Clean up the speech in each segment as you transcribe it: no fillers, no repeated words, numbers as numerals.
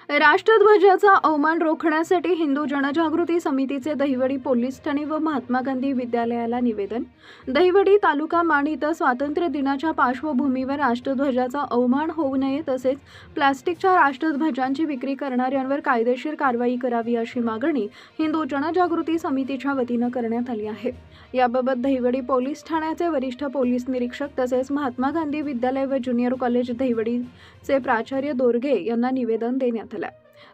राष्ट्रध्वजाचा अवमान रोखण्यासाठी हिंदू जनजागृती समितीचे दहिवडी पोलीस ठाणे व महात्मा गांधी विद्यालयाला निवेदन. दहिवडी तालुका माण इथं स्वातंत्र्य दिनाच्या पार्श्वभूमीवर राष्ट्रध्वजाचा अवमान होऊ नये तसेच प्लास्टिकच्या राष्ट्रध्वजांची विक्री करणाऱ्यांवर कायदेशीर कारवाई करावी अशी मागणी हिंदू जनजागृती समितीच्या वतीनं करण्यात आली आहे. याबाबत दहिवडी पोलीस ठाण्याचे वरिष्ठ पोलीस निरीक्षक तसेच महात्मा गांधी विद्यालय व ज्युनियर कॉलेज दहिवडीचे प्राचार्य दोरगे यांना निवेदन देण्यात आले.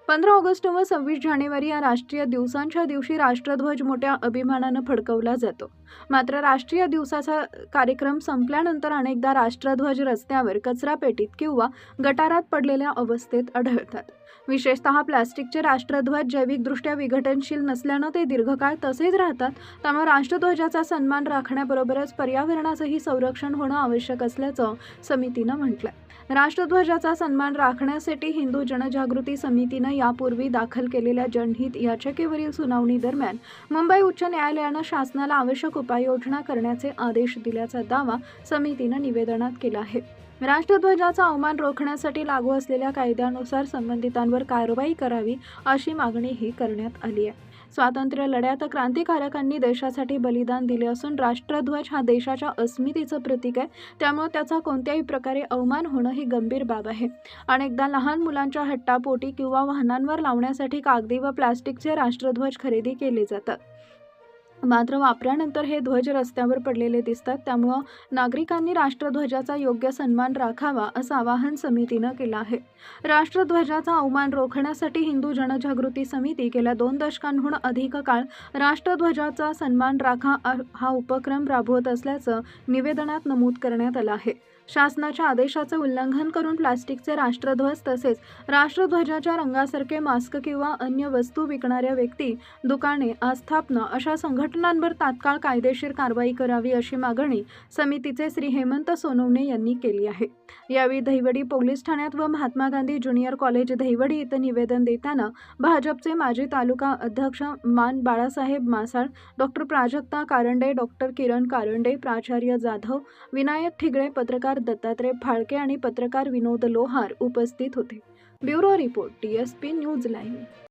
15 ऑगस्ट व 26 जानेवारी या राष्ट्रीय दिवसांच्या दिवशी राष्ट्रध्वज मोठ्या अभिमानानं फडकवला जातो. मात्र राष्ट्रीय दिवसाचा कार्यक्रम संपल्यानंतर अनेकदा राष्ट्रध्वज रस्त्यावर कचरापेटीत किंवा गटारात पडलेल्या अवस्थेत आढळतात. विशेषतः प्लास्टिकचे राष्ट्रध्वज जैविकदृष्ट्या विघटनशील नसल्यानं ते दीर्घकाळ तसेच राहतात. त्यामुळे राष्ट्रध्वजाचा सन्मान राखण्याबरोबरच पर्यावरणाचंही संरक्षण होणं आवश्यक असल्याचं समितीनं म्हटलंय. राष्ट्रध्वजाचा सन्मान राखण्यासाठी हिंदू जनजागृती समितीनं यापूर्वी दाखल केलेल्या जनहित याचिकेवरील सुनावणी दरम्यान मुंबई उच्च न्यायालयानं शासनाला आवश्यक उपाययोजना करण्याचे आदेश दिल्याचा दावा समितीनं निवेदनात केला आहे. राष्ट्रध्वजाचा अवमान रोखण्यासाठी लागू असलेल्या कायद्यानुसार संबंधितांवर कारवाई करावी अशी मागणीही करण्यात आली आहे. स्वातंत्र्य लढ्यात क्रांतिकारकांनी देशासाठी बलिदान दिले असून राष्ट्रध्वज हा देशाच्या अस्मितेचं प्रतीक आहे. त्यामुळे त्याचा कोणत्याही प्रकारे अवमान होणं ही गंभीर बाब आहे. अनेकदा लहान मुलांच्या हट्टापोटी किंवा वाहनांवर लावण्यासाठी कागदी व प्लास्टिकचे राष्ट्रध्वज खरेदी केले जातात. मात्र वापरानंतर हे ध्वज रस्त्यावर पडलेले दिसतात. त्यामुळं नागरिकांनी राष्ट्रध्वजाचा योग्य सन्मान राखावा असं आवाहन समितीनं केलं आहे. राष्ट्रध्वजाचा अवमान रोखण्यासाठी हिंदू जनजागृती समिती गेल्या 2 दशकांहून अधिक काळ राष्ट्रध्वजाचा सन्मान राखा हा उपक्रम राबवत असल्याचं निवेदनात नमूद करण्यात आलं आहे. शासनाच्या आदेशाचं उल्लंघन करून प्लास्टिकचे राष्ट्रध्वज तसेच राष्ट्रध्वजाच्या रंगासारखे मास्क किंवा अन्य वस्तू विकणाऱ्या व्यक्ती, दुकाने, आस्थापना अशा संघटनांवर तात्काळ कायदेशीर कारवाई करावी अशी मागणी समितीचे श्री हेमंत सोनवणे यांनी केली आहे. यावेळी दहिवडी पोलीस ठाण्यात व महात्मा गांधी ज्युनियर कॉलेज दहिवडी इथं निवेदन देताना भाजपचे माजी तालुका अध्यक्ष मान बाळासाहेब मासाळ, डॉक्टर प्राजक्ता कारंडे, डॉक्टर किरण कारंडे, प्राचार्य जाधव, विनायक ठिगळे, पत्रकार दत्तात्रय फाळके आणि पत्रकार विनोद लोहार उपस्थित होते. Bureau report, TSP news live.